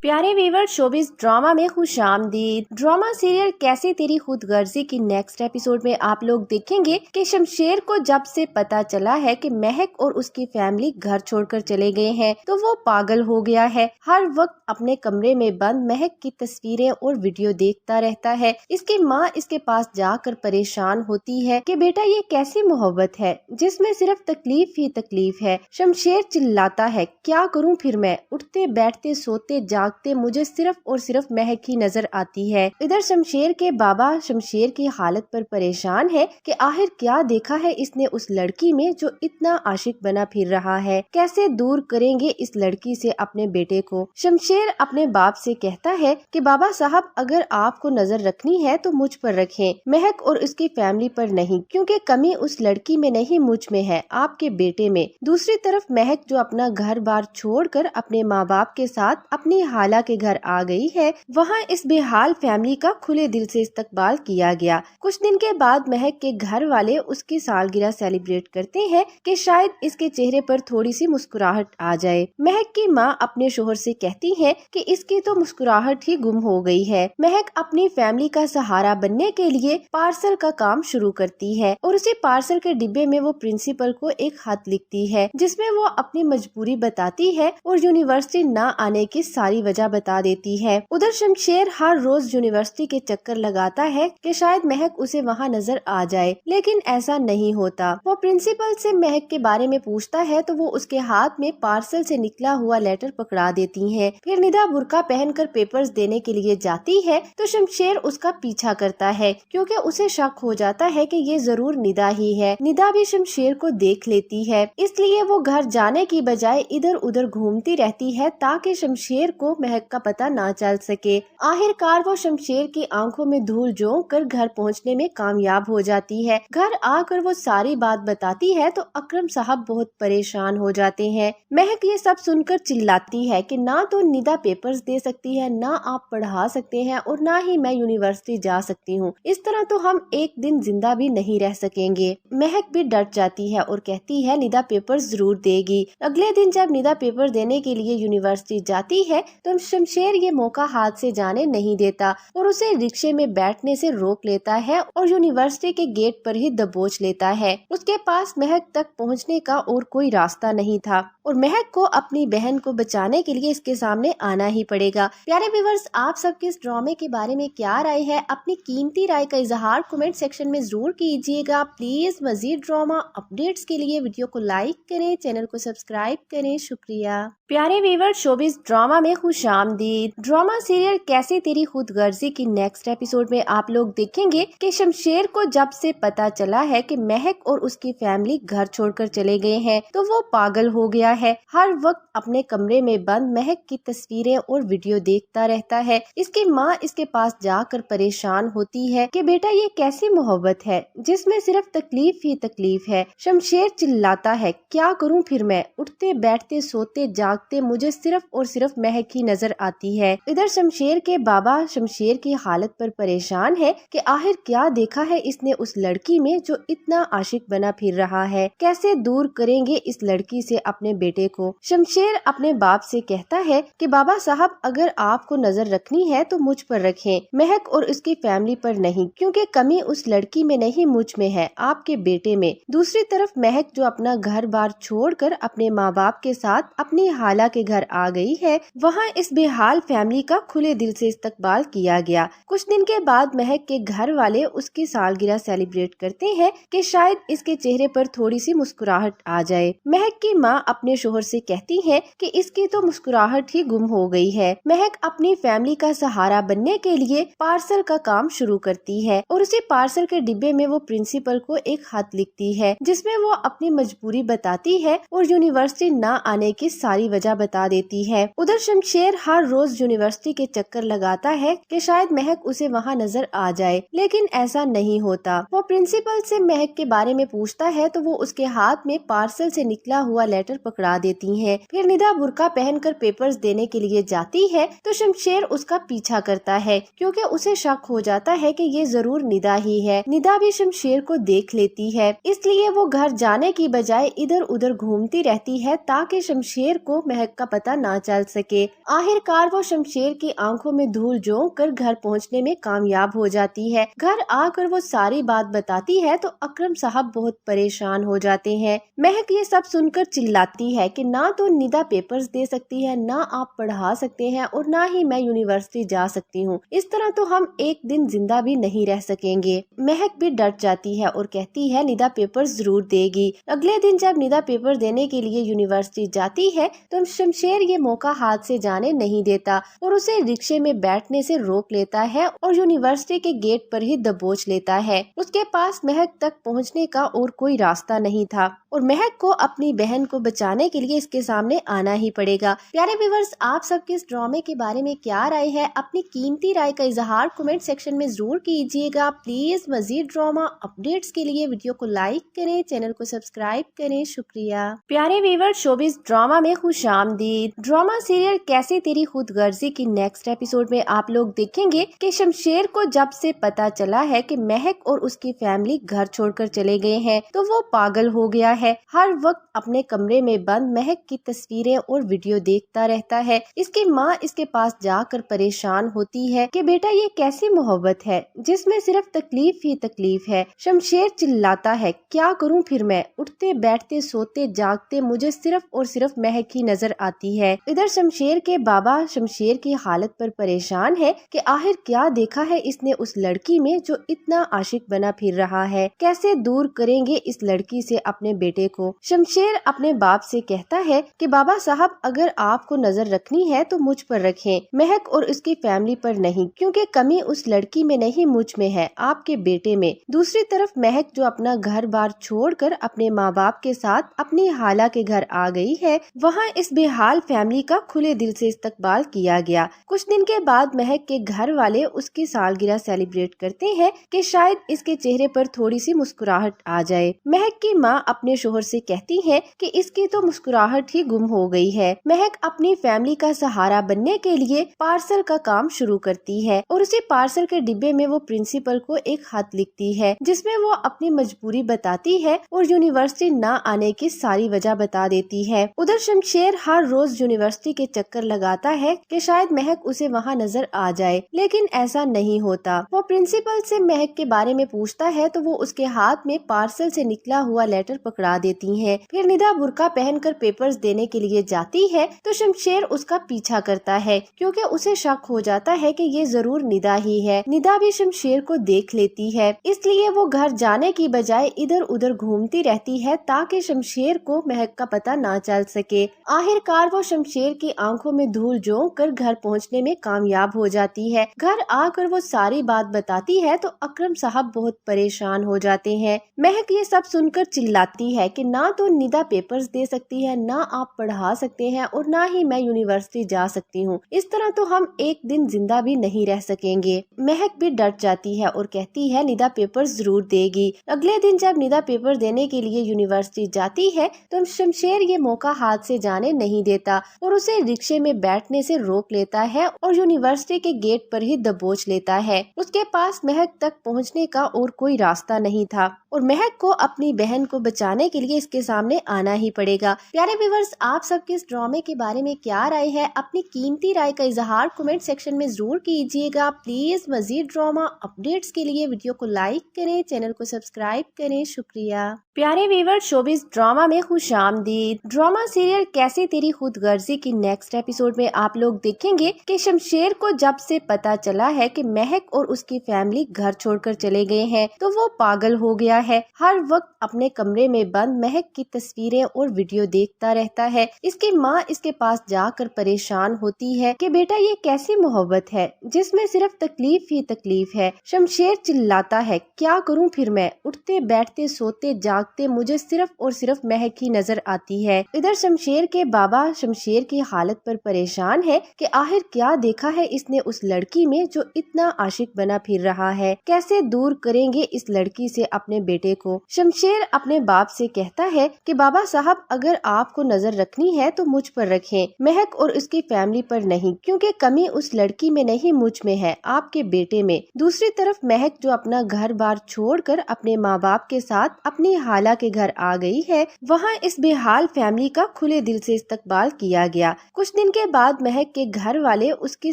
प्यारे viewer, showbiz drama में खुशामदीद। Drama serial कैसे तेरी खुद गर्जी की नेक्स्ट एपिसोड में आप लोग देखेंगे कि शमशेर को जब से पता चला है कि महक और उसकी फैमिली घर छोड़कर चले गए हैं तो वो पागल हो गया है। हर वक्त अपने कमरे में बंद महक की तस्वीरें और वीडियो देखता रहता है। इसकी माँ इसके पास जाकर परेशान होती है कि बेटा ये कैसी मोहब्बत है जिसमें सिर्फ तकलीफ ही तकलीफ है। शमशेर चिल्लाता है, क्या करूँ फिर मैं, उठते बैठते सोते जागते मुझे सिर्फ और सिर्फ महक ही नजर आती है। इधर शमशेर के बाबा शमशेर की हालत पर परेशान है कि आखिर क्या देखा है इसने उस लड़की में जो इतना आशिक बना फिर रहा है, कैसे दूर करेंगे इस लड़की से अपने बेटे को। शमशेर अपने बाप से कहता है कि बाबा साहब, अगर आपको नजर रखनी है तो मुझ पर रखें, महक और उसकी फैमिली पर नहीं, क्योंकि कमी उस लड़की में नहीं मुझ में है, आपके बेटे में। दूसरी तरफ महक जो अपना घर बार छोड़कर अपने माँ बाप के साथ अपनी हाला के घर आ गई है, वहाँ इस बेहाल फैमिली का खुले दिल से इस्तकबाल किया गया। कुछ दिन के बाद महक के घर वाले उसकी सालगिरह सेलिब्रेट करते हैं कि शायद इसके चेहरे पर थोड़ी सी मुस्कुराहट आ जाए। महक की माँ अपने शोहर से कहती है कि इसकी तो मुस्कुराहट ही गुम हो गई है। महक अपनी फैमिली का सहारा बनने के लिए पार्सल का काम शुरू करती है और उसी पार्सल के डिब्बे में वो प्रिंसिपल को एक खत लिखती है जिसमें वो अपनी मजबूरी बताती है और यूनिवर्सिटी न आने की सारी वजह बता देती है। उधर शमशेर हर रोज यूनिवर्सिटी के चक्कर लगाता है कि शायद महक उसे वहाँ नजर आ जाए, लेकिन ऐसा नहीं होता। वो प्रिंसिपल से महक के बारे में पूछता है तो वो उसके हाथ में पार्सल से निकला हुआ लेटर पकड़ा देती है। फिर निदा बुर्का पहनकर पेपर्स देने के लिए जाती है तो शमशेर उसका पीछा करता है क्योंकि उसे शक हो जाता है कि ये जरूर निदा ही है। निदा भी शमशेर को देख लेती है, इसलिए वो घर जाने की बजाय इधर उधर घूमती रहती है ताकि शमशेर को महक का पता ना चल सके। आखिरकार वो शमशेर की आंखों में धूल झोंक कर घर पहुंचने में कामयाब हो जाती है। घर आकर वो सारी बात बताती है तो अकरम साहब बहुत परेशान हो जाते हैं। महक ये सब सुनकर चिल्लाती है कि ना तो निदा पेपर्स दे सकती है, ना आप पढ़ा सकते हैं और ना ही मैं यूनिवर्सिटी जा सकती हूँ। इस तरह तो हम एक दिन जिंदा भी नहीं रह सकेंगे। महक भी डट जाती है और कहती है निदा पेपर्स जरूर देगी। अगले दिन जब निदा पेपर देने के लिए यूनिवर्सिटी जाती है तो शमशेर ये मौका हाथ से जाने नहीं देता और उसे रिक्शे में बैठने से रोक लेता है और यूनिवर्सिटी के गेट पर ही दबोच लेता है। उसके पास महक तक पहुंचने का और कोई रास्ता नहीं था और महक को अपनी बहन को बचाने के लिए इसके सामने आना ही पड़ेगा। प्यारे व्यूअर्स, आप सबके इस ड्रामे के बारे में क्या राय है? अपनी कीमती राय का इजहार कमेंट सेक्शन में जरूर कीजिएगा। प्लीज मजीद ड्रामा अपडेट्स के लिए वीडियो को लाइक करें, चैनल को सब्सक्राइब करें। शुक्रिया। प्यारे व्यूवर, शोबिस ड्रामा में खुशामदीद। ड्रामा सीरियल कैसे तेरी खुद गर्जी की नेक्स्ट एपिसोड में आप लोग देखेंगे कि शमशेर को जब से पता चला है कि महक और उसकी फैमिली घर छोड़कर चले गए हैं तो वो पागल हो गया है। हर वक्त अपने कमरे में बंद महक की तस्वीरें और वीडियो देखता रहता है। इसकी माँ इसके पास जाकर परेशान होती है कि बेटा ये कैसी मोहब्बत है जिसमें सिर्फ तकलीफ ही तकलीफ है। शमशेर चिल्लाता है, क्या करूँ फिर मैं, उठते बैठते सोते जागते मुझे सिर्फ और सिर्फ महक ही नजर आती है। इधर शमशेर के बाबा शमशेर की हालत पर परेशान है कि आखिर क्या देखा है इसने उस लड़की में जो इतना आशिक बना फिर रहा है, कैसे दूर करेंगे इस लड़की से अपने बेटे को। शमशेर अपने बाप से कहता है कि बाबा साहब, अगर आपको नजर रखनी है तो मुझ पर रखें, महक और उसकी फैमिली पर नहीं, क्योंकि कमी उस लड़की में नहीं मुझ में है, आपके बेटे में। दूसरी तरफ महक जो अपना घर बार छोड़कर अपने माँ बाप के साथ अपनी हाला के घर आ गई है, वहाँ इस बेहाल फैमिली का खुले दिल से इस्तकबाल किया गया। कुछ दिन के बाद महक के घर वाले उसकी सालगिरह सेलिब्रेट करते हैं कि शायद इसके चेहरे पर थोड़ी सी मुस्कुराहट आ जाए। महक की माँ अपने शोहर से कहती है कि इसकी तो मुस्कुराहट ही गुम हो गई है। महक अपनी फैमिली का सहारा बनने के लिए पार्सल का काम शुरू करती है और उसी पार्सल के डिब्बे में वो प्रिंसिपल को एक खत लिखती है जिसमें वो अपनी मजबूरी बताती है और यूनिवर्सिटी न आने की सारी वजह बता देती है। उधर शमशेर हर रोज यूनिवर्सिटी के चक्कर लगाता है कि शायद महक उसे वहाँ नजर आ जाए, लेकिन ऐसा नहीं होता। वो प्रिंसिपल से महक के बारे में पूछता है तो वो उसके हाथ में पार्सल से निकला हुआ लेटर पकड़ा देती है। फिर निदा बुर्का पहनकर पेपर्स देने के लिए जाती है तो शमशेर उसका पीछा करता है क्योंकि उसे शक हो जाता है कि ये जरूर निदा ही है। निदा भी शमशेर को देख लेती है, इसलिए वो घर जाने की बजाय इधर उधर घूमती रहती है ताकि शमशेर को महक का पता ना चल सके। आखिरकार वो शमशेर की आंखों में धूल झोंक कर घर पहुंचने में कामयाब हो जाती है। घर आकर वो सारी बात बताती है तो अकरम साहब बहुत परेशान हो जाते हैं। महक ये सब सुनकर चिल्लाती है कि ना तो निदा पेपर्स दे सकती है, ना आप पढ़ा सकते हैं और ना ही मैं यूनिवर्सिटी जा सकती हूँ। इस तरह तो हम एक दिन जिंदा भी नहीं रह सकेंगे। महक भी डट जाती है और कहती है निदा पेपर्स जरूर देगी। अगले दिन जब निदा पेपर देने के लिए यूनिवर्सिटी जाती है तो शमशेर ये मौका हाथ से जाने नहीं देता और उसे रिक्शे में बैठने से रोक लेता है और यूनिवर्सिटी के गेट पर ही दबोच लेता है। उसके पास महक तक पहुंचने का और कोई रास्ता नहीं था और महक को अपनी बहन को बचाने के लिए इसके सामने आना ही पड़ेगा। प्यारे व्यूअर्स, आप सबके इस ड्रामे के बारे में क्या राय है? अपनी कीमती राय का इजहार कमेंट सेक्शन में जरूर कीजिएगा। प्लीज मजीद ड्रामा अपडेट्स के लिए वीडियो को लाइक करें, चैनल को सब्सक्राइब करें। शुक्रिया। प्यारे व्यूअर्स, शोबिज़ ड्रामा में खुशामदीद। ड्रामा सीरियल कैसे तेरी खुदगर्जी की नेक्स्ट एपिसोड में आप लोग देखेंगे कि शमशेर को जब से पता चला है कि महक और उसकी फैमिली घर छोड़कर चले गए हैं तो वो पागल हो गया है। हर वक्त अपने कमरे में बंद महक की तस्वीरें और वीडियो देखता रहता है। इसकी माँ इसके पास जाकर परेशान होती है कि बेटा ये कैसी मोहब्बत है जिसमें सिर्फ तकलीफ ही तकलीफ है। शमशेर चिल्लाता है क्या करूं फिर मैं, उठते बैठते सोते जागते मुझे सिर्फ और सिर्फ महक ही नजर आती है। इधर शमशेर के बाबा शमशेर की हालत पर परेशान है कि आखिर क्या देखा है इसने उस लड़की में जो इतना आशिक बना फिर रहा है, कैसे दूर करेंगे इस लड़की से अपने बेटे को। शमशेर अपने बाप से कहता है कि बाबा साहब अगर आपको नजर रखनी है तो मुझ पर रखें, महक और उसकी फैमिली पर नहीं, क्योंकि कमी उस लड़की में नहीं मुझ में है, आपके बेटे में। दूसरी तरफ महक जो अपना घर बार छोड़कर अपने माँ बाप के साथ अपनी हाला के घर आ गई है, वहाँ इस बेहाल फैमिली का खुले दिल से इस्तकबाल किया गया। कुछ दिन के बाद महक के घर वाले उसकी सालगिरह सेलिब्रेट करते हैं कि शायद इसके चेहरे पर थोड़ी सी मुस्कुराहट आ जाए। महक की माँ अपने शोहर से कहती है कि इसकी तो मुस्कुराहट ही गुम हो गई है। महक अपनी फैमिली का सहारा बनने के लिए पार्सल का काम शुरू करती है और उसी पार्सल के डिब्बे में वो प्रिंसिपल को एक खत लिखती है जिसमें वो अपनी मजबूरी बताती है और यूनिवर्सिटी न आने की सारी वजह बता देती है। उधर शमशेर हर रोज यूनिवर्सिटी के चक्कर लगाता है कि शायद महक उसे वहाँ नजर आ जाए, लेकिन ऐसा नहीं होता। वो प्रिंसिपल से महक के बारे में पूछता है तो वो उसके हाथ में पार्सल से निकला हुआ लेटर पकड़ा देती है। फिर निदा बुर्का पहनकर पेपर्स देने के लिए जाती है तो शमशेर उसका पीछा करता है क्योंकि उसे शक हो जाता है कि ये जरूर निदा ही है। निदा भी शमशेर को देख लेती है, इसलिए वो घर जाने की बजाय इधर उधर घूमती रहती है ताकि शमशेर को महक का पता ना चल सके। आखिरकार वो शमशेर की आंखों में धूल झोंक कर घर पहुंचने में कामयाब हो जाती है। घर आकर वो सारी बात बताती है तो अकरम साहब बहुत परेशान हो जाते हैं। महक ये सब सुनकर चिल्लाती है कि ना तो निदा पेपर्स दे सकती है, ना आप पढ़ा सकते हैं और ना ही मैं यूनिवर्सिटी जा सकती हूँ। इस तरह तो हम एक दिन जिंदा भी नहीं रह सकेंगे। महक भी डट जाती है और कहती है निदा पेपर्स जरूर देगी। अगले दिन जब निदा पेपर देने के लिए यूनिवर्सिटी जाती है तो शमशेर ये मौका हाथ से जाने नहीं देता और उसे रिक्शे में बैठने से रोक लेता है और यूनिवर्सिटी के गेट पर ही दबोच लेता है। उसके पास महक तक पहुंचने का और कोई रास्ता नहीं था और महक को अपनी बहन को बचाने के लिए इसके सामने आना ही पड़ेगा। प्यारे व्यूअर्स, आप सबके इस ड्रामे के बारे में क्या राय है? अपनी कीमती राय का इजहार कमेंट सेक्शन में जरूर कीजिएगा। प्लीज मजीद ड्रामा अपडेट्स के लिए वीडियो को लाइक करें, चैनल को सब्सक्राइब करें। शुक्रिया। प्यारे व्यूअर्स, शोबिज़ ड्रामा में खुशामदीद। ड्रामा सीरियल कैसे तेरी खुदगर्जी की नेक्स्ट एपिसोड में आप लोग देखेंगे कि शमशेर को जब से पता चला है कि महक और उसकी फैमिली घर छोड़कर चले गए हैं तो वो पागल हो गया है। हर वक्त अपने कमरे में बंद महक की तस्वीरें और वीडियो देखता रहता है। इसकी माँ इसके पास जाकर परेशान होती है कि बेटा ये कैसी मोहब्बत है जिसमें सिर्फ तकलीफ ही तकलीफ है। शमशेर चिल्लाता है क्या करूं फिर मैं, उठते बैठते सोते जागते मुझे सिर्फ और सिर्फ महक ही नजर आती है। इधर शमशेर के बाबा शमशेर की हालत पर परेशान है कि आखिर क्या देखा है इसने उस लड़की में जो इतना आशिक बना फिर रहा है, कैसे दूर करेंगे इस लड़की से अपने बेटे को। शमशेर अपने बाप से कहता है कि बाबा साहब अगर आपको नजर रखनी है तो मुझ पर रखें, महक और उसकी फैमिली पर नहीं, क्योंकि कमी उस लड़की में नहीं मुझ में है, आपके बेटे में। दूसरी तरफ महक जो अपना घर बार छोड़कर अपने माँ बाप के साथ अपनी हाला के घर आ गई है, वहाँ इस बेहाल फैमिली का खुले दिल से इस्तकबाल किया गया। कुछ दिन के बाद महक के घर वाले उसकी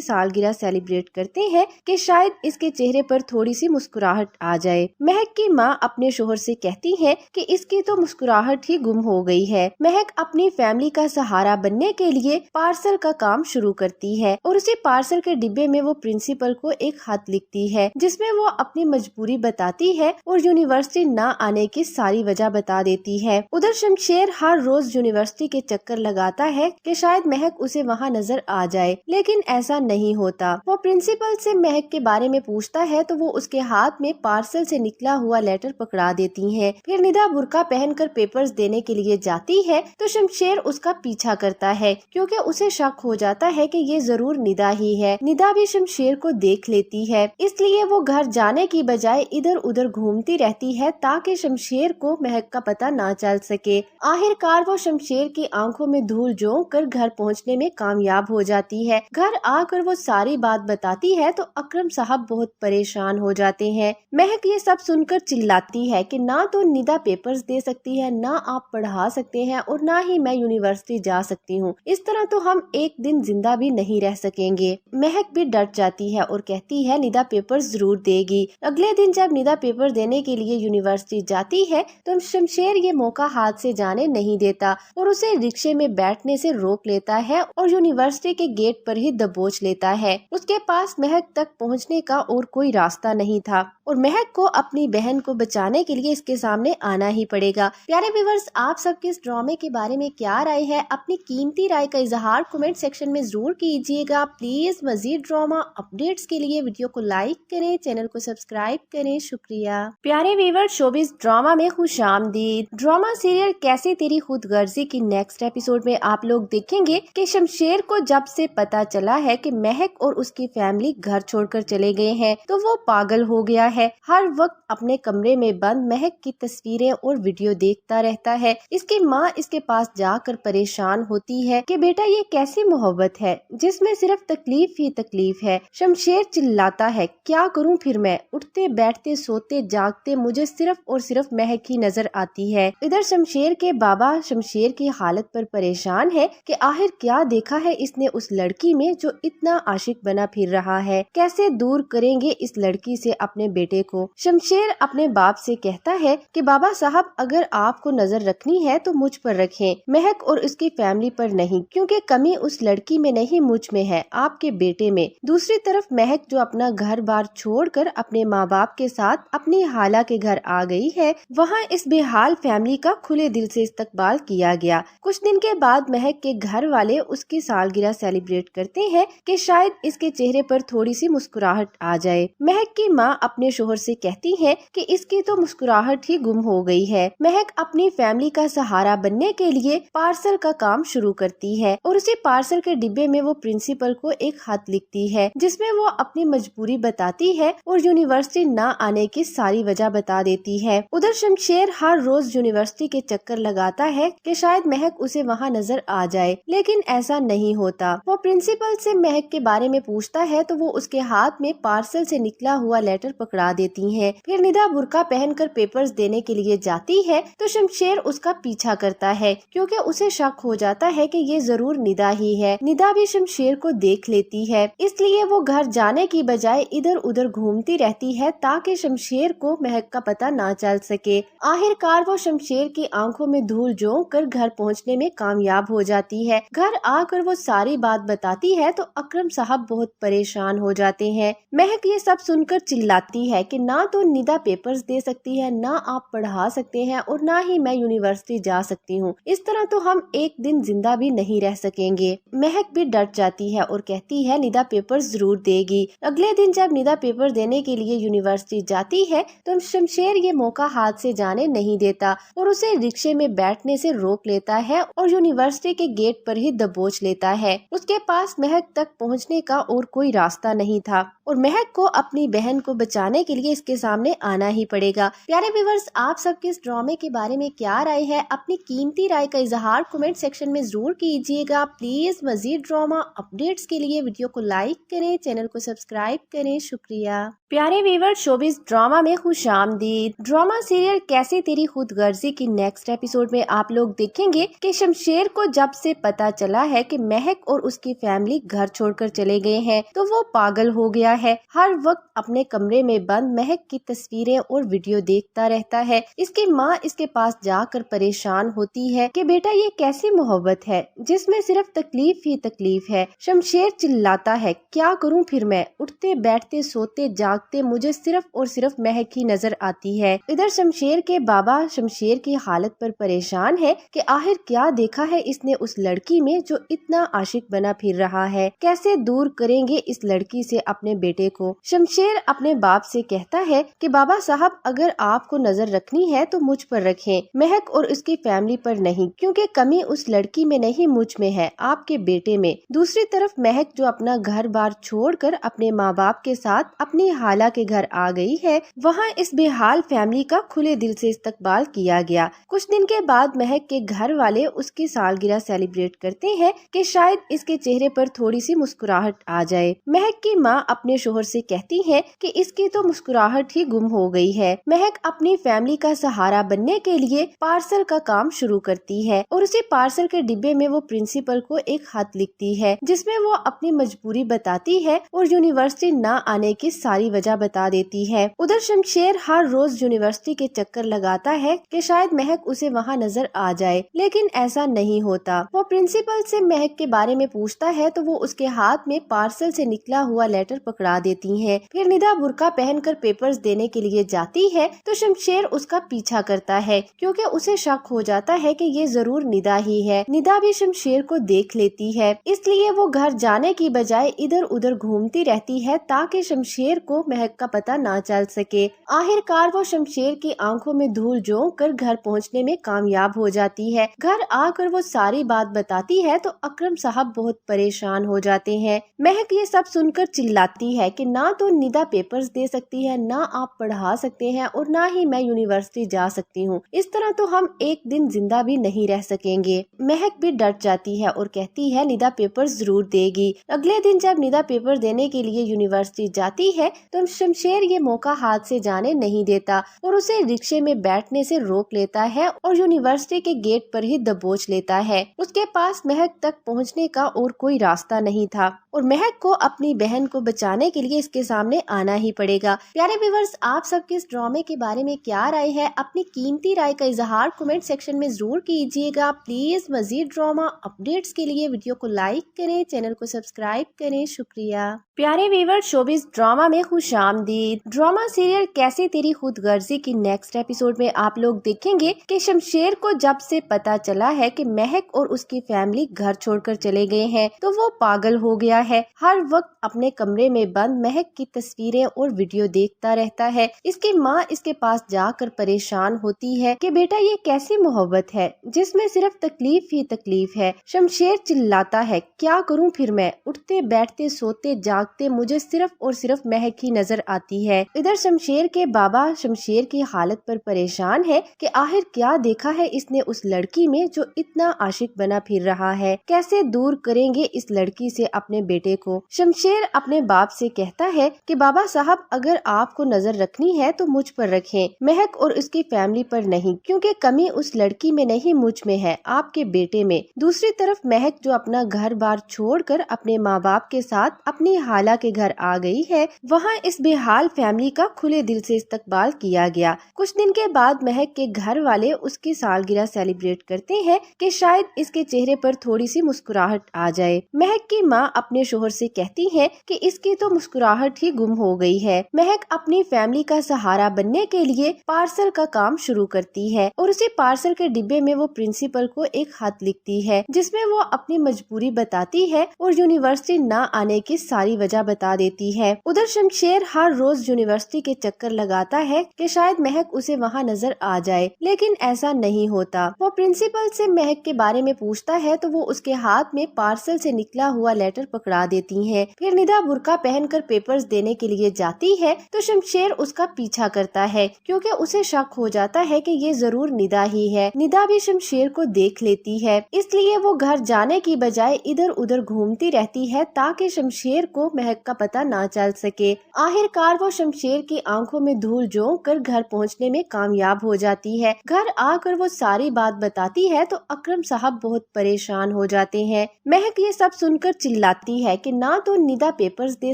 सालगिरह सेलिब्रेट करते हैं कि शायद इसके चेहरे पर थोड़ी सी मुस्कुराहट आ जाए। महक की माँ अपने शोहर से कहती है कि इसकी तो मुस्कुराहट ही गुम हो गई है। महक अपनी फैमिली का सहारा बनने के लिए पार्सल का काम शुरू करती है और उसी पार्सल के डिब्बे में वो प्रिंसिपल को एक खत लिखती है जिसमें वो अपनी मजबूरी बताती है और यूनिवर्सिटी न आने की सारी वजह बता देती है। उधर शमशेर हर रोज यूनिवर्सिटी के चक्कर लगाता है कि शायद महक उसे वहाँ नजर आ जाए, लेकिन ऐसा नहीं होता। वो प्रिंसिपल से महक के बारे में पूछता है तो वो उसके हाथ में पार्सल से निकला हुआ लेटर पकड़ा देती है। फिर निदा बुर्का पहनकर पेपर्स देने के लिए जाती है तो शमशेर उसका पीछा करता है क्योंकि उसे शक हो जाता है कि ये जरूर निदा ही है। निदा भी शमशेर को देख लेती है, इसलिए वो घर जाने की बजाय इधर उधर घूमती रहती है ताकि शमशेर को महक का पता ना चल सके। आखिरकार वो शमशेर की आंखों में धूल झोंक कर घर पहुंचने में कामयाब हो जाती है। घर आकर वो सारी बात बताती है तो अकरम साहब बहुत परेशान हो जाते हैं। महक ये सब सुनकर चिल्लाती है कि ना तो निदा पेपर्स दे सकती है, ना आप पढ़ा सकते हैं और ना ही मैं यूनिवर्सिटी जा सकती हूँ। इस तरह तो हम एक दिन जिंदा भी नहीं रह सकेंगे। महक भी डर जाती है और कहती है निदा पेपर्स जरूर देगी। अगले दिन जब निदा पेपर देने के लिए यूनिवर्सिटी जाती है तो शमशेर ये मौका हाथ से जाने नहीं देता और उसे रिक्शे में बैठने से रोक लेता है और यूनिवर्सिटी के गेट पर ही दबोच लेता है। उसके पास महक तक पहुंचने का और कोई रास्ता नहीं था और महक को अपनी बहन को बचाने के लिए इसके सामने आना ही पड़ेगा। प्यारे व्यूअर्स, आप सबके इस ड्रामे के बारे में क्या राय है? अपनी कीमती राय का इजहार कमेंट सेक्शन में जरूर कीजिएगा। प्लीज मजीद ड्रामा अपडेट्स के लिए वीडियो को लाइक करें, चैनल को सब्सक्राइब करें। शुक्रिया। प्यारे व्यूअर्स, शोबिज़ ड्रामा में खुशामदीद। ड्रामा सीरियल कैसी तेरी खुदगर्जी की नेक्स्ट एपिसोड में आप लोग देखेंगे कि शमशेर को जब से पता चला है कि महक और उसकी फैमिली घर छोड़कर चले गए हैं तो वो पागल हो गया है। हर वक्त अपने कमरे में बंद महक की तस्वीरें और वीडियो देखता रहता है। इसकी माँ इसके पास जाकर परेशान होती है कि बेटा ये कैसी मोहब्बत है जिसमें सिर्फ तकलीफ ही तकलीफ है। शमशेर चिल्लाता है, क्या करूं फिर मैं? उठते बैठते सोते जागते मुझे सिर्फ और सिर्फ महक ही नजर आती है। इधर शमशेर के बाबा शमशेर की हालत पर परेशान है कि आखिर क्या देखा है इसने उस लड़की में जो इतना आशिक बना फिर रहा है। कैसे दूर करेंगे इस लड़की से अपने बेटे को? शमशेर अपने बाप से कहता है कि बाबा साहब अगर आपको नजर रखनी है तो मुझ पर रखें, महक और उसकी फैमिली पर नहीं, क्योंकि कमी उस लड़की में नहीं मुझ में है, आपके बेटे में। दूसरी तरफ महक जो अपना घर बार छोड़कर अपने माँ बाप के साथ अपनी हाला के घर आ गई है, वहाँ इस बेहाल फैमिली का खुले दिल से इस्तकबाल किया गया। कुछ दिन के बाद महक के घर वाले उसकी सालगिरह सेलिब्रेट करते हैं कि शायद इसके चेहरे पर थोड़ी सी मुस्कुराहट आ जाए। महक की माँ अपने शोहर से कहती है कि इसकी तो मुस्कुराहट ही गुम हो गई है। महक अपनी फैमिली का सहारा बनने के लिए पार्सल का काम शुरू करती है और उसी पार्सल के डिब्बे में वो प्रिंसिपल को एक खत लिखती है जिसमें वो अपनी मजबूरी बताती है और यूनिवर्सिटी न आने की सारी वजह बता देती है। उधर शमशेर हर रोज यूनिवर्सिटी के चक्कर लगाता है कि शायद महक उसे वहाँ नजर आ जाए, लेकिन ऐसा नहीं होता। वो प्रिंसिपल से महक के बारे में पूछता है तो वो उसके हाथ में पार्सल से निकला हुआ लेटर पकड़ा देती है। फिर निदा बुर्का पहनकर पेपर्स देने के लिए जाती है तो शमशेर उसका पीछा करता है क्योंकि उसे शक हो जाता है कि ये जरूर निदा ही है। निदा भी शमशेर को देख लेती है, इसलिए वो घर जाने की बजाय इधर उधर घूमती रहती है ताकि शमशेर को महक का पता ना चल सके। आखिरकार वो शमशेर की आंखों में धूल झोंक कर घर पहुंचने में कामयाब हो जाती है। घर आकर वो सारी बात बताती है तो अकरम साहब बहुत परेशान हो जाते हैं। महक ये सब सुनकर चिल्लाती है कि ना तो निदा पेपर्स दे सकती है, ना आप पढ़ा सकते हैं और ना ही मैं यूनिवर्सिटी जा सकती हूँ। इस तरह तो हम एक दिन जिंदा भी नहीं रह सकेंगे। महक भी डर जाती है और कहती है निदा पेपर्स जरूर देगी। अगले दिन जब निदा पेपर देने के लिए यूनिवर्सिटी जाती है तो शमशेर ये मौका हाथ से जाने नहीं देता और उसे रिक्शे में बैठने से रोक लेता है और यूनिवर्सिटी के गेट पर ही दबोच लेता है। उसके पास महक तक पहुंचने का और कोई रास्ता नहीं था और महक को अपनी बहन को बचाने के लिए इसके सामने आना ही पड़ेगा। प्यारे व्यूअर्स, आप सबके इस ड्रामे के बारे में क्या राय है? अपनी कीमती राय का इजहार कमेंट सेक्शन में जरूर कीजिएगा। प्लीज मजीद ड्रामा अपडेट्स के लिए वीडियो को लाइक करें, चैनल को सब्सक्राइब करें। शुक्रिया। प्यारे व्यूअर्स, शोबिज़ ड्रामा में खुशामदीद। ड्रामा सीरियल कैसे तेरी खुदगर्जी की नेक्स्ट एपिसोड में आप लोग देखेंगे कि शमशेर को जब से पता चला है कि महक और उसकी फैमिली घर छोड़कर चले गए हैं तो वो पागल हो गया है। हर वक्त अपने कमरे में बंद महक की तस्वीरें और वीडियो देखता रहता है। इसकी माँ इसके पास जाकर परेशान होती है कि बेटा ये कैसी मोहब्बत है जिसमें सिर्फ तकलीफ ही तकलीफ है। शमशेर चिल्लाता है, क्या करूं फिर मैं? उठते बैठते सोते जागते मुझे सिर्फ और सिर्फ महक ही नजर आती है। इधर शमशेर के बाबा शमशेर की हालत पर परेशान है कि आखिर क्या देखा है इसने उस लड़की में जो इतना आशिक बना फिर रहा है। कैसे दूर करेंगे इस लड़की से अपने बेटे को? शमशेर अपने बाप से कहता है कि बाबा साहब, अगर आपको नजर रखनी है तो मुझ पर रखें, महक और उसकी फैमिली पर नहीं, क्योंकि कमी उस लड़की में नहीं मुझ में है, आपके बेटे में। दूसरी तरफ महक जो अपना घर बार छोड़कर अपने माँ बाप के साथ अपनी हाला के घर आ गई है, वहाँ इस बेहाल फैमिली का खुले दिल से इस्तकबाल किया गया। कुछ दिन के बाद महक के घर वाले उसकी सालगिरह सेलिब्रेट करते हैं कि शायद इसके चेहरे पर थोड़ी सी मुस्कुराहट आ जाए। महक की माँ अपने शोहर से कहती है कि इसकी तो मुस्कुराहट ही गुम हो गई है। महक अपनी फैमिली का सहारा बनने के लिए पार्सल का काम शुरू करती है और उसी पार्सल के डिब्बे में वो प्रिंसिपल को एक खत लिखती है जिसमें वो अपनी मजबूरी बताती है और यूनिवर्सिटी न आने की सारी वजह बता देती है। उधर शमशेर हर रोज यूनिवर्सिटी के चक्कर लगाता है कि शायद महक उसे वहाँ नजर आ जाए, लेकिन ऐसा नहीं होता। वो प्रिंसिपल से महक के बारे में पूछता है तो वो उसके हाथ में पार्सल से निकला हुआ लेटर पकड़ा देती है। फिर निदा बुर्का पहनकर पेपर्स देने के लिए जाती है तो शमशेर उसका पीछा करता है क्योंकि उसे शक हो जाता है कि ये जरूर निदा ही है। निदा भी शमशेर को देख लेती है, इसलिए वो घर जाने की बजाय इधर उधर घूमती रहती है ताकि शमशेर को महक का पता ना चल सके। आखिरकार वो शमशेर की आंखों में धूल झोंक कर घर पहुंचने में कामयाब हो जाती है। घर आकर वो सारी बात बताती है तो अकरम साहब बहुत परेशान हो जाते हैं। महक ये सब सुनकर चिल्लाती है कि ना तो निदा पेपर्स दे सकती है, ना आप पढ़ा सकते हैं और ना ही मैं यूनिवर्सिटी जा सकती हूँ। इस तरह तो हम एक दिन जिंदा भी नहीं रह सकेंगे। महक भी डट जाती है और कहती है निदा पेपर्स जरूर देगी। अगले दिन जब निदा पेपर देने के लिए यूनिवर्सिटी जाती है तो शमशेर ये मौका हाथ से जाने नहीं देता और उसे रिक्शे में बैठने से रोक लेता है और यूनिवर्सिटी के गेट पर ही दबोच लेता है। उसके पास महक तक पहुंचने का और कोई रास्ता नहीं था और महक को अपनी बहन को बचाने के लिए इसके सामने आना ही पड़ेगा। प्यारे व्यूअर्स, आप सबके इस ड्रामे के बारे में क्या राय है? अपनी कीमती राय का इजहार कमेंट सेक्शन में जरूर कीजिएगा। प्लीज मजीद ड्रामा अपडेट्स के लिए वीडियो को लाइक करें, चैनल को सब्सक्राइब करें। शुक्रिया। प्यारे व्यूअर्स, शोबिज़ ड्रामा में खुशामदीद। ड्रामा सीरियल कैसे तेरी खुदगर्जी की नेक्स्ट एपिसोड में आप लोग देखेंगे कि शमशेर को जब से पता चला है कि महक और उसकी फैमिली घर छोड़कर चले गए हैं तो वो पागल हो गया है। हर वक्त अपने कमरे में बंद महक की तस्वीरें और वीडियो देखता रहता है। इसकी माँ इसके पास जाकर परेशान होती है कि बेटा ये कैसी मोहब्बत है जिसमें सिर्फ तकलीफ ही तकलीफ है। शमशेर चिल्लाता है, क्या करूं फिर मैं? उठते बैठते सोते जागते मुझे सिर्फ और सिर्फ महक ही नजर आती है। इधर शमशेर के बाबा शमशेर की हालत पर परेशान है कि आखिर क्या देखा है इसने उस लड़की में जो इतना आशिक बना फिर रहा है। कैसे दूर करेंगे इस लड़की से अपने बेटे को? शमशेर अपने बाप से कहता है कि बाबा साहब, अगर आपको नजर रखनी है तो मुझ पर रखें, महक और उसकी फैमिली पर नहीं, क्योंकि कमी उस लड़की में नहीं मुझ में है, आपके बेटे में। दूसरी तरफ महक जो अपना घर बार छोड़कर अपने माँ बाप के साथ अपनी हाला के घर आ गई है, वहाँ इस बेहाल फैमिली का खुले दिल से इस्तकबाल किया गया। कुछ दिन के बाद महक के घर वाले उसकी सालगिरह सेलिब्रेट करते हैं कि शायद इसके चेहरे पर थोड़ी सी मुस्कुराहट आ जाए। महक की माँ अपने शोहर से कहती है कि इसकी तो मुस्कुराहट ही गुम हो गई है। महक अपनी फैमिली का सहारा बनने के लिए पार्सल का काम शुरू करती है और उसी पार्सल के डिब्बे में वो प्रिंसिपल को एक खत लिखती है जिसमें वो अपनी मजबूरी बताती है और यूनिवर्सिटी न आने की सारी वजह बता देती है। उधर शमशेर शमशेर हर रोज यूनिवर्सिटी के चक्कर लगाता है कि शायद महक उसे वहाँ नजर आ जाए, लेकिन ऐसा नहीं होता। वो प्रिंसिपल से महक के बारे में पूछता है तो वो उसके हाथ में पार्सल से निकला हुआ लेटर पकड़ा देती है। फिर निदा बुर्का पहनकर पेपर्स देने के लिए जाती है तो शमशेर उसका पीछा करता है क्योंकि उसे शक हो जाता है कि ये जरूर निदा ही है। निदा भी शमशेर को देख लेती है, इसलिए वो घर जाने की बजाय इधर उधर घूमती रहती है ताकि शमशेर को महक का पता ना चल सके। आखिरकार वो शमशेर की आंखों में धूल झोंक कर घर पहुंचने में कामयाब हो जाती है। घर आकर वो सारी बात बताती है तो अकरम साहब बहुत परेशान हो जाते हैं। महक ये सब सुनकर चिल्लाती है कि ना तो निदा पेपर्स दे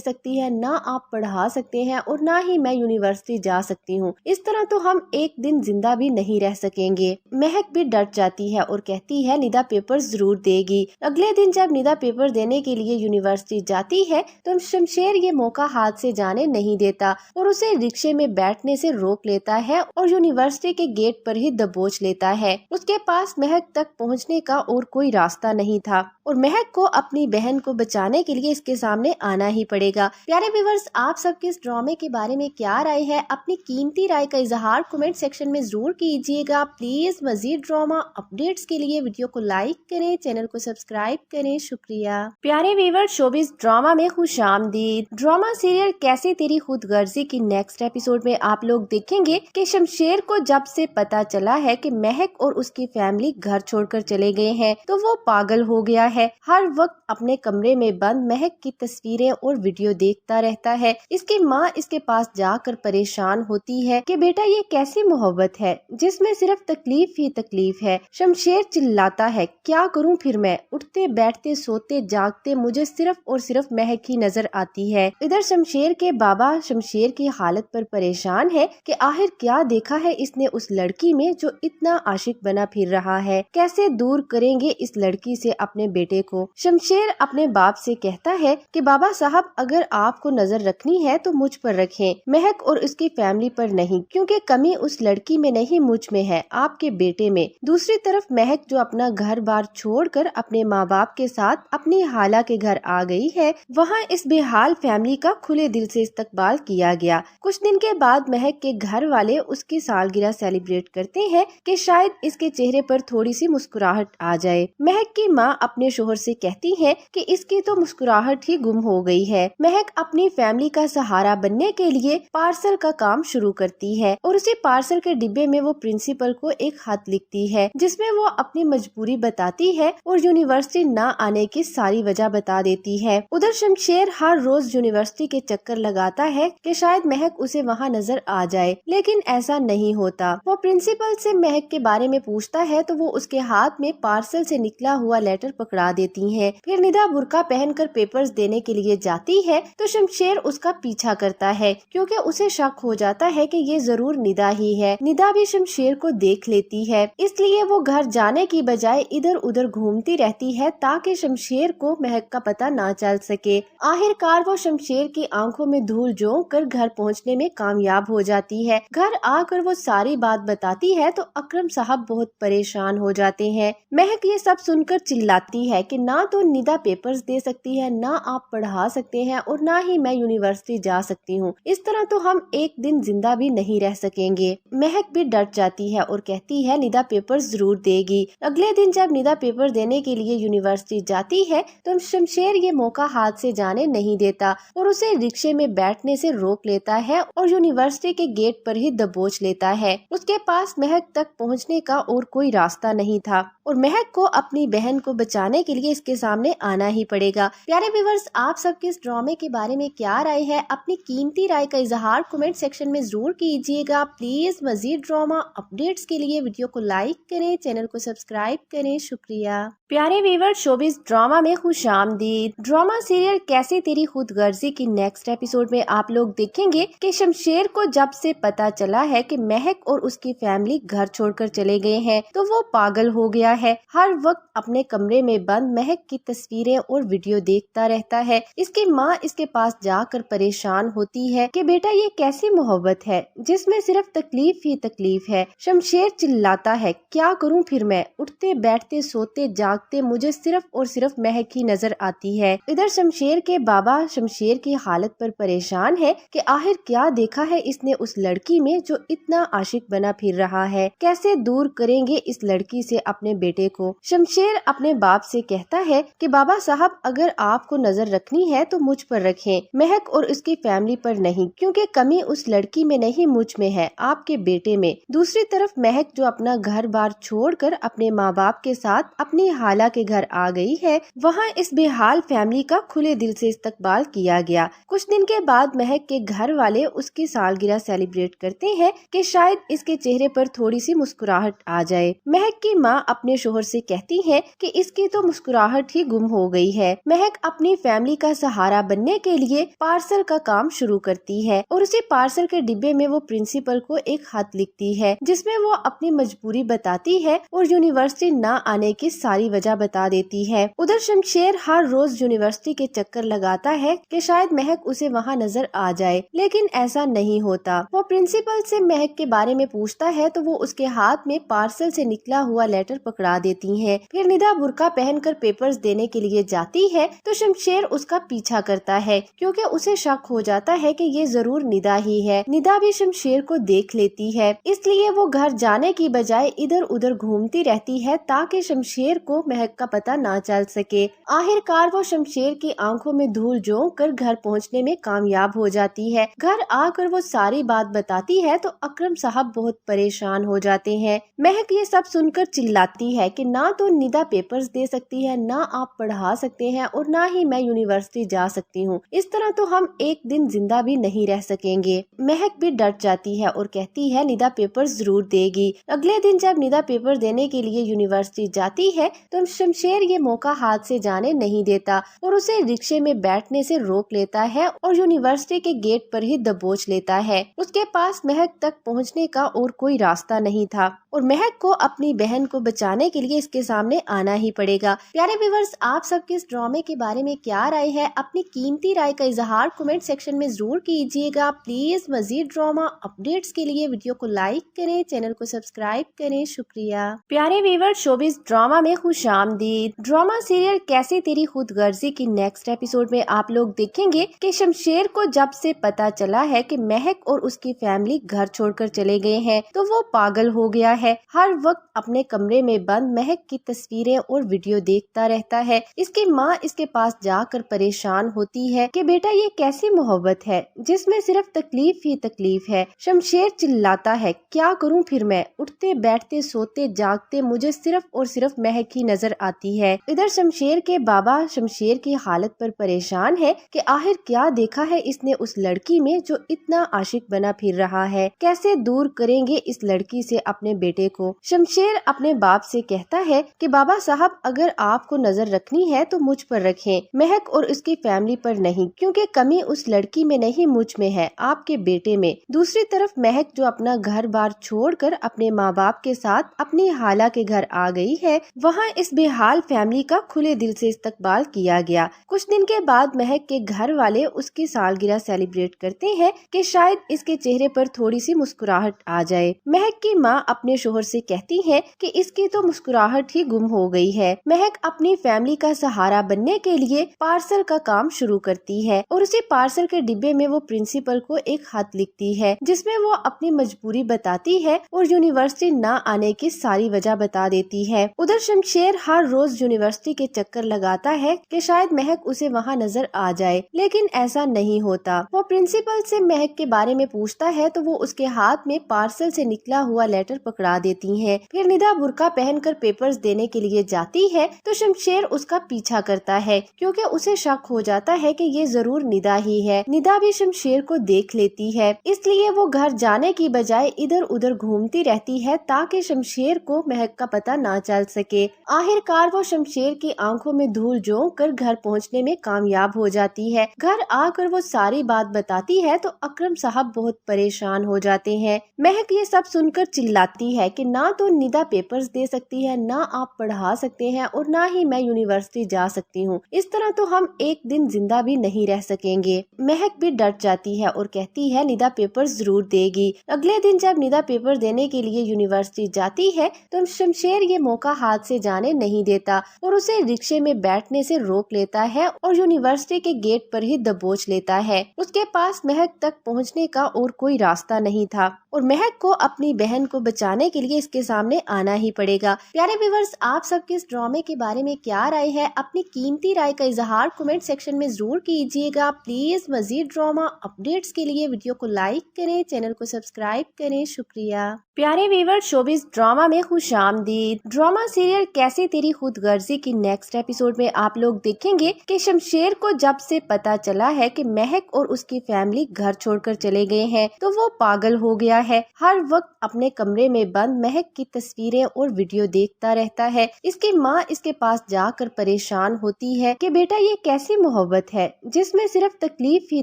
सकती है, ना आप पढ़ा सकते हैं और ना ही मैं यूनिवर्सिटी जा सकती हूँ। इस तरह तो हम एक दिन जिंदा भी नहीं रह सकेंगे। महक भी डट जाती है और कहती है निदा पेपर्स जरूर देगी। अगले दिन जब निदा पेपर देने के लिए यूनिवर्सिटी जाती है तो शमशेर ये मौका हाथ से जाने नहीं देता और उसे रिक्शे में बैठने से रोक लेता है और यूनिवर्सिटी के गेट पर ही दबोच लेता है। उसके पास महक तक पहुंचने का और कोई रास्ता नहीं था और महक को अपनी बहन को बचाने के लिए इसके सामने आना ही पड़ेगा। प्यारे व्यूअर्स, आप सबके इस ड्रामे के बारे में क्या राय है? अपनी कीमती राय का इजहार कमेंट सेक्शन में जरूर कीजिएगा। प्लीज मजीद ड्रामा अपडेट्स के लिए वीडियो को लाइक करें, चैनल को सब्सक्राइब करें। शुक्रिया। प्यारे व्यूअर्स, शोबिज़ ड्रामा में खुशामदीद। ड्रामा सीरियल कैसे तेरी खुदगर्जी की नेक्स्ट एपिसोड में आप लोग देखेंगे कि शमशेर को जब से पता चला है कि महक और उसकी फैमिली घर छोड़कर चले गए हैं तो वो पागल हो गया है। हर वक्त अपने कमरे में बंद महक की तस्वीरें और वीडियो देखता रहता है। इसकी माँ इसके पास जाकर परेशान होती है कि बेटा ये कैसी मोहब्बत है जिसमें सिर्फ तकलीफ ही तकलीफ है। शमशेर चिल्लाता है, क्या करूं फिर मैं? उठते बैठते सोते जागते मुझे सिर्फ और सिर्फ महक ही नजर आती है। इधर शमशेर के बाबा शमशेर की हालत पर परेशान है कि आखिर क्या देखा है इसने उस लड़की में जो इतना आशिक बना फिर रहा है। कैसे दूर करेंगे इस लड़की से अपने बेटे को? शमशेर अपने बाप से कहता है कि बाबा साहब अगर आपको नजर रखनी है तो मुझ पर रखें, महक और उसकी फैमिली पर नहीं, क्योंकि कमी उस लड़की में नहीं मुझ में है, आपके बेटे में। दूसरी तरफ महक जो अपना घर बार छोड़कर अपने माँ बाप के साथ अपनी हाला के घर आ गई है, वहाँ इस बेहाल फैमिली का खुले दिल से इस्तकबाल किया गया। कुछ दिन के बाद महक के घर वाले उसकी सालगिरह सेलिब्रेट करते हैं कि शायद इसके चेहरे पर थोड़ी सी मुस्कुराहट आ जाए। महक की माँ अपने शोहर से कहती है कि इसकी तो मुस्कुराहट ही गुम हो गई है। महक अपनी फैमिली का सहारा बनने के लिए पार्सल का काम शुरू करती है और उसी पार्सल के डिब्बे में वो प्रिंसिपल को एक खत लिखती है जिसमें वो अपनी मजबूरी बताती है और यूनिवर्सिटी न आने की सारी वजह बता देती है। उधर शमशेर हर रोज यूनिवर्सिटी के चक्कर लगाता है कि शायद महक उसे वहाँ नजर आ जाए, लेकिन ऐसा नहीं होता। वो प्रिंसिपल से महक के बारे में पूछता है तो वो उसके हाथ में पार्सल से निकला हुआ लेटर पकड़ा देती है। फिर निदा बुर्का पहनकर पेपर्स देने के लिए जाती है तो शमशेर उसका पीछा करता है क्योंकि उसे शक हो जाता है कि ये जरूर निदा ही है। निदा भी शमशेर को देख लेती है, इसलिए वो घर जाने की बजाय इधर उधर घूमती रहती है ताकि शमशेर को महक का पता ना चल सके। आखिरकार वो शमशेर की आंखों में धूल झोंक कर घर पहुंचने में कामयाब हो जाती है। घर आकर वो सारी बात बताती है तो अकरम साहब बहुत परेशान हो जाते हैं। महक ये सब सुनकर चिल्लाती है कि ना तो निदा पेपर्स दे सकती है, ना आप पढ़ा सकते हैं और ना ही मैं यूनिवर्सिटी जा सकती हूँ। इस तरह तो हम एक दिन जिंदा भी नहीं रह सकेंगे। महक भी डट जाती है और कहती है निदा पेपर्स जरूर देगी। अगले दिन जब निदा पेपर देने के लिए यूनिवर्सिटी जाती है तो शमशेर ये मौका हाथ से जाने नहीं देता और उसे रिक्शे में बैठने से रोक लेता है और यूनिवर्सिटी के गेट पर ही दबोच लेता है। उसके पास महक तक पहुंचने का और कोई रास्ता नहीं था और महक को अपनी बहन को बचाने के लिए इसके सामने आना ही पड़ेगा। प्यारे व्यूअर्स, आप सबके इस ड्रामे के बारे में क्या राय है? अपनी कीमती राय का इजहार कमेंट सेक्शन में जरूर कीजिएगा। प्लीज मजीद ड्रामा अपडेट्स के लिए वीडियो को लाइक करें, चैनल को सब्सक्राइब करें। शुक्रिया। प्यारे व्यूअर्स, शोबिज़ ड्रामा में खुशामदीद। ड्रामा सीरियल कैसे तेरी खुदगर्जी की नेक्स्ट एपिसोड में आप लोग देखेंगे कि शमशेर को जब से पता चला है कि महक और उसकी फैमिली घर छोड़कर चले गए हैं तो वो पागल हो गया है। हर वक्त अपने कमरे में बंद महक की तस्वीरें और वीडियो देखता रहता है। इसकी माँ इसके पास जाकर परेशान होती है कि बेटा ये कैसी मोहब्बत है जिसमें सिर्फ तकलीफ ही तकलीफ है। शमशेर चिल्लाता है, क्या करूं फिर मैं, उठते बैठते सोते जागते मुझे सिर्फ और सिर्फ महक ही नजर आती है। इधर शमशेर के बाबा शमशेर की हालत पर परेशान है कि आखिर क्या देखा है इसने उस लड़की में जो इतना आशिक बना फिर रहा है, कैसे दूर करेंगे इस लड़की से अपने बेटे को। शमशेर अपने बाप से कहता है कि बाबा साहब अगर आपको नजर रखनी है तो मुझ पर रखें, महक और उसकी फैमिली पर नहीं, क्योंकि कमी उस लड़की में नहीं मुझ में है, आपके बेटे में। दूसरी तरफ महक जो अपना घर बार छोड़कर अपने माँ बाप के साथ अपनी हाला के घर आ गई है, वहाँ इस बेहाल फैमिली का खुले दिल से इस्तकबाल किया गया। कुछ दिन के बाद महक के घर वाले उसकी सालगिरह सेलिब्रेट करते हैं कि शायद इसके चेहरे पर थोड़ी सी मुस्कुराहट आ जाए। महक की माँ अपने शोहर से कहती है कि इसकी तो मुस्कुराहट ही गुम हो गई है। महक अपनी फैमिली का सहारा बनने के लिए पार्सल का काम शुरू करती है और उसी पार्सल के डिब्बे में वो प्रिंसिपल को एक खत लिखती है जिसमें वो अपनी मजबूरी बताती है और यूनिवर्सिटी न आने की सारी वजह बता देती है। उधर शमशेर हर रोज यूनिवर्सिटी के चक्कर लगाता है कि शायद महक उसे वहाँ नजर आ जाए, लेकिन ऐसा नहीं होता। वो प्रिंसिपल से महक के बारे में पूछता है तो वो उसके हाथ में पार्सल से निकला हुआ लेटर पकड़ा देती है। फिर निदा बुर्का पहनकर पेपर्स देने के लिए जाती है तो शमशेर उसका पीछा करता है क्योंकि उसे शक हो जाता है कि ये जरूर निदा ही है। निदा भी शमशेर को देख लेती है, इसलिए वो घर जाने की बजाय इधर उधर घूमती रहती है ताकि शमशेर को महक का पता ना चल सके। आखिरकार वो शमशेर की आंखों में धूल झोंक कर घर पहुंचने में कामयाब हो जाती है। घर आकर वो सारी बात बताती है तो अकरम साहब बहुत परेशान हो जाते हैं। महक ये सब सुनकर चिल्लाती है कि ना तो निदा पेपर्स दे सकती है, ना आप पढ़ा सकते हैं और ना ही मैं यूनिवर्सिटी जा सकती हूँ। इस तरह तो हम एक दिन जिंदा भी नहीं रह सकेंगे। महक भी डर जाती है और कहती है निदा पेपर्स जरूर देगी। अगले दिन जब निदा पेपर देने के लिए यूनिवर्सिटी जाती है तो शमशेर ये मौका हाथ से जाने नहीं देता और उसे रिक्शे में बैठने से रोक लेता है और यूनिवर्सिटी के गेट पर ही दबोच लेता है। उसके पास महक तक पहुंचने का और कोई रास्ता नहीं था और महक को अपनी बहन को बचाने के लिए इसके सामने आना ही पड़ेगा। प्यारे व्यूअर्स, आप सबके इस ड्रामे के बारे में क्या राय है? अपनी कीमती राय का इजहार कमेंट सेक्शन में जरूर कीजिएगा। प्लीज मजीद ड्रामा अपडेट्स के लिए वीडियो को लाइक करें, चैनल को सब्सक्राइब करें। शुक्रिया। प्यारे व्यूअर्स, शोबिज़ ड्रामा में खुशामदीद। ड्रामा सीरियल कैसी तेरी खुदगर्जी की नेक्स्ट एपिसोड में आप लोग देखेंगे कि शमशेर को जब से पता चला है कि महक और उसकी फैमिली घर छोड़कर चले गए हैं तो वो पागल हो गया है। हर वक्त अपने कमरे में बंद महक की तस्वीरें और वीडियो देखता रहता है। इसकी माँ इसके पास जाकर परेशान होती है कि बेटा ये कैसी मोहब्बत है जिसमें सिर्फ तकलीफ ही तकलीफ है। शमशेर चिल्लाता है, क्या करूं फिर मैं, उठते बैठते सोते जागते मुझे सिर्फ और सिर्फ महक ही नजर आती है। इधर शमशेर के बाबा शमशेर की हालत पर परेशान है कि आखिर क्या देखा है इसने उस लड़की में जो इतना आशिक बना फिर रहा है, कैसे दूर करेंगे इस लड़की से अपने बेटे को। शमशेर अपने बाप से कहता है कि बाबा साहब अगर आपको नजर रखनी है तो मुझ पर रखें, महक और उसकी फैमिली पर नहीं, क्योंकि कमी उस लड़की में नहीं मुझ में है, आपके बेटे में। दूसरी तरफ महक जो अपना घर बार छोड़कर अपने माँ बाप के साथ अपनी हाला के घर आ गई है, वहाँ इस बेहाल फैमिली का खुले दिल से इस्तकबाल किया गया। कुछ दिन के बाद महक के घर वाले उसकी सालगिरह सेलिब्रेट करते हैं कि शायद इसके चेहरे पर थोड़ी सी मुस्कुराहट आ जाए। महक की माँ अपने शोहर से कहती है कि इसकी तो मुस्कुराहट ही गुम हो गई है। महक अपनी फैमिली का सहारा बनने के लिए पार्सल का काम शुरू करती है और उसी पार्सल के डिब्बे में वो प्रिंसिपल को एक खत लिखती है जिसमें वो अपनी मजबूरी बताती है और यूनिवर्सिटी न आने की सारी वजह बता देती है। उधर शमशेर हर रोज यूनिवर्सिटी के चक्कर लगाता है कि शायद महक उसे वहाँ नजर आ जाए, लेकिन ऐसा नहीं होता। वो प्रिंसिपल से महक के बारे में पूछता है तो वो उसके हाथ में पार्सल से निकला हुआ लेटर पकड़ा देती है। फिर निदा बुर्का पहनकर पेपर्स देने के लिए जाती है तो शमशेर उसका पीछा करता है क्योंकि उसे शक हो जाता है कि ये जरूर निदा ही है। निदा भी शमशेर को देख लेती है, इसलिए वो घर जाने की बजाय इधर उधर घूमती रहती है ताकि शमशेर को महक का पता ना चल सके। आखिरकार वो शमशेर की आंखों में धूल झोंक कर घर पहुंचने में कामयाब हो जाती है। घर आकर वो सारी बात बताती है तो अकरम साहब बहुत परेशान हो जाते हैं। महक ये सब सुनकर चिल्लाती है कि ना तो निदा पेपर्स दे सकती है, ना आप पढ़ा सकते हैं और ना ही मैं यूनिवर्सिटी जा सकती हूँ। इस तरह तो हम एक दिन जिंदा भी नहीं रह सकेंगे। महक भी डर जाती है और कहती है निदा पेपर्स जरूर देगी। अगले दिन जब निदा पेपर देने के लिए यूनिवर्सिटी जाती है तो शमशेर ये मौका हाथ से जाने नहीं देता और उसे रिक्शे में बैठने से रोक लेता है और यूनिवर्सिटी के गेट पर ही दबोच लेता है। उसके पास महक तक पहुंचने का और कोई रास्ता नहीं था और महक को अपनी बहन को बचाने के लिए इसके सामने आना ही पड़ेगा। प्यारे व्यूअर्स, आप सबके इस ड्रामे के बारे में क्या राय है? अपनी कीमती राय का इजहार कमेंट सेक्शन में जरूर कीजिएगा। प्लीज मजीद ड्रामा अपडेट्स के लिए वीडियो को लाइक करें, चैनल को सब्सक्राइब करें। शुक्रिया। प्यारे व्यूअर्स, शोबिज़ ड्रामा में खुशामदीद। ड्रामा सीरियल कैसे तेरी खुदगर्जी की नेक्स्ट एपिसोड में आप लोग देखेंगे कि शमशेर को जब से पता चला है कि महक और उसकी फैमिली घर छोड़कर चले गए हैं तो वो पागल हो गया है। हर वक्त अपने कमरे में बंद महक की तस्वीरें और वीडियो देखता रहता है। इसकी माँ इसके पास जाकर परेशान होती है कि बेटा ये कैसी मोहब्बत है जिसमें सिर्फ तकलीफ ही